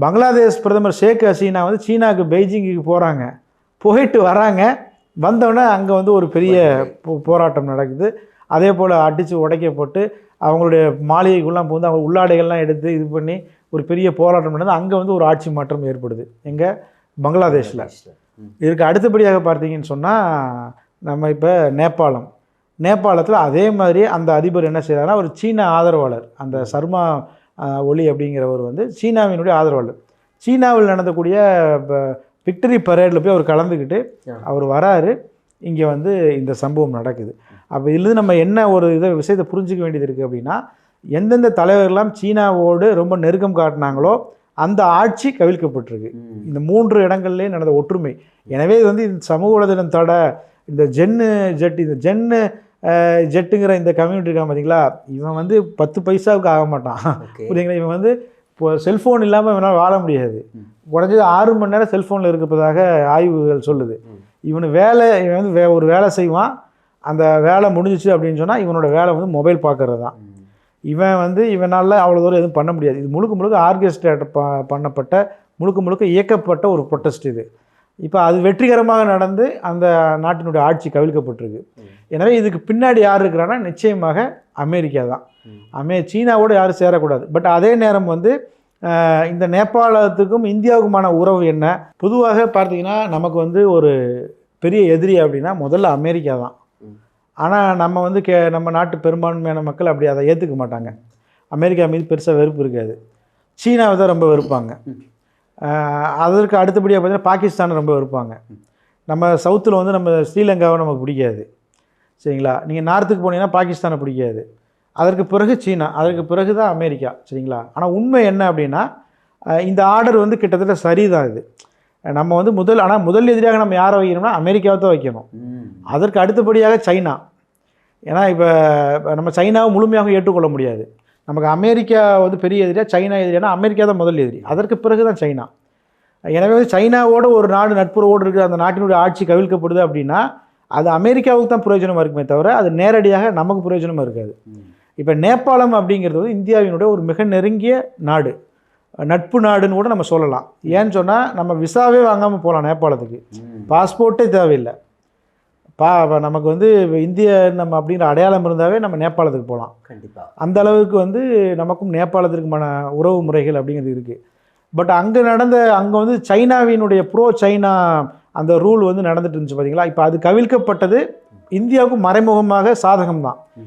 பங்களாதேஷ் பிரதமர் ஷேக் ஹசீனா வந்து சீனாவுக்கு பெய்ஜிங்குக்கு போகிறாங்க, போயிட்டு வராங்க, வந்தோடனே அங்கே வந்து ஒரு பெரிய போராட்டம் நடக்குது. அதே போல் அடித்து உடைக்கப்பட்டு அவங்களுடைய மாளிகைக்குள்ளே வந்து அவங்க உள்ளாடைகள்லாம் எடுத்து இது பண்ணி ஒரு பெரிய போராட்டம் நடந்து அங்கே வந்து ஒரு ஆட்சி மாற்றம் ஏற்படுது எங்கே பங்களாதேஷில். இதுக்கு அடுத்தபடியாக பார்த்தீங்கன்னு சொன்னால் நம்ம இப்போ நேபாளத்தில் அதே மாதிரி அந்த அதிபர் என்ன செய்கிறாருன்னா ஒரு சீன ஆதரவாளர், அந்த சர்மா ஒலி அப்படிங்கிறவர் வந்து சீனாவினுடைய ஆதரவாளர். சீனாவில் நடந்தக்கூடிய விக்டரி பரேடில் போய் அவர் கலந்துக்கிட்டு அவர் வராரு, இங்கே வந்து இந்த சம்பவம் நடக்குது. அப்போ இதுலேருந்து நம்ம என்ன ஒரு விஷயத்தை புரிஞ்சிக்க வேண்டியது இருக்குது அப்படின்னா, எந்தெந்த தலைவர்கள்லாம் சீனாவோடு ரொம்ப நெருக்கம் காட்டினாங்களோ அந்த ஆட்சி கவிழ்க்கப்பட்டிருக்கு. இந்த 3 இடங்கள்லேயே நடந்த ஒற்றுமை. எனவே இது வந்து இந்த சமூக வலைதளம் தடை, இந்த ஜென்னு ஜெட்டுங்கிற இந்த கம்யூனிட்டி இருக்கான் பார்த்தீங்களா, இவன் வந்து 10 பைசாவுக்கு ஆக மாட்டான், புரியுங்களா? இவன் வந்து இப்போ செல்ஃபோன் இல்லாமல் இவனால் வாழ முடியாது. குறைஞ்சது 6 மணி நேரம் செல்ஃபோனில் இருப்பதாக ஆய்வுகள் சொல்லுது. இவன் வந்து ஒரு வேலை செய்வான், அந்த வேலை முடிஞ்சிச்சு அப்படின்னு சொன்னால் இவனோட வேலை வந்து மொபைல் பார்க்குறது தான். இவன் வந்து இவனால் அவ்வளோ தூரம் எதுவும் பண்ண முடியாது. இது முழுக்க ஆர்கெஸ்ட்ரேட் பண்ணப்பட்ட முழுக்க இயக்கப்பட்ட ஒரு ப்ரொட்டஸ்ட் இது. இப்போ அது வெற்றிகரமாக நடந்து அந்த நாட்டினுடைய ஆட்சி கவிழ்க்கப்பட்டிருக்கு. எனவே இதுக்கு பின்னாடி யார் இருக்கிறான்னா நிச்சயமாக அமெரிக்கா தான். சீனாவோடு யாரும் சேரக்கூடாது. பட் அதே நேரம் வந்து இந்த நேபாளத்துக்கும் இந்தியாவுக்குமான உறவு என்ன? பொதுவாக பார்த்தீங்கன்னா நமக்கு வந்து ஒரு பெரிய எதிரி அப்படின்னா முதல்ல அமெரிக்கா தான். ஆனால் நம்ம வந்து நம்ம நாட்டு பெரும்பான்மையான மக்கள் அப்படி அதை ஏற்றுக்க மாட்டாங்க. அமெரிக்கா மீது பெருசாக வெறுப்பு இருக்காது. சீனாவை தான் ரொம்ப வெறுப்பாங்க. அதற்கு அடுத்தபடியாக பார்த்தீங்கன்னா பாகிஸ்தானை ரொம்ப வெறுப்பாங்க. நம்ம சவுத்தில் வந்து நம்ம ஸ்ரீலங்காவை நமக்கு பிடிக்காது, சரிங்களா? நீங்கள் நார்த்துக்கு போனீங்கன்னா பாகிஸ்தானை பிடிக்காது. அதற்கு பிறகு சீனா, அதற்கு பிறகு தான் அமெரிக்கா, சரிங்களா? ஆனால் உண்மை என்ன அப்படின்னா இந்த ஆர்டர் வந்து கிட்டத்தட்ட சரிதான். இது நம்ம வந்து முதல் எதிரியாக நம்ம யாரை வைக்கணும்னா அமெரிக்காவை தான் வைக்கணும். அதற்கு அடுத்தபடியாக சைனா. ஏன்னா இப்போ நம்ம சைனாவை முழுமையாக ஏற்றுக்கொள்ள முடியாது. நமக்கு அமெரிக்கா வந்து பெரிய எதிரியா, சைனா எதிரியானா அமெரிக்கா தான் முதல் எதிரி, அதற்கு பிறகு தான் சைனா. எனவே வந்து சைனாவோட ஒரு நாடு நட்புறவோடு இருக்கிற அந்த நாட்டினுடைய ஆட்சி கவிழ்க்கப்படுது அப்படின்னா அது அமெரிக்காவுக்கு தான் பிரயோஜனமாக இருக்குமே தவிர அது நேரடியாக நமக்கு பிரயோஜனமாக இருக்காது. இப்போ நேபாளம் அப்படிங்கிறது வந்து இந்தியாவினுடைய ஒரு மிக நெருங்கிய நாடு, நட்பு நாடுன்னு கூட நம்ம சொல்லலாம். ஏன்னு சொன்னால் நம்ம விசாவே வாங்காமல் போகலாம் நேபாளத்துக்கு, பாஸ்போர்ட்டே தேவையில்லை. நமக்கு வந்து இந்திய நம்ம அப்படிங்கிற அடையாளம் இருந்தாவே நம்ம நேபாளத்துக்கு போகலாம். கண்டிப்பாக அந்த அளவுக்கு வந்து நமக்கும் நேபாளத்திற்குமான உறவு முறைகள் அப்படிங்கிறது இருக்குது. பட் அங்கே வந்து சைனாவினுடைய ப்ரோ சைனா அந்த ரூல் வந்து நடந்துட்டு இருந்துச்சு பார்த்தீங்களா. இப்போ அது கவிழ்க்கப்பட்டது இந்தியாவுக்கு மறைமுகமாக சாதகம் தான்.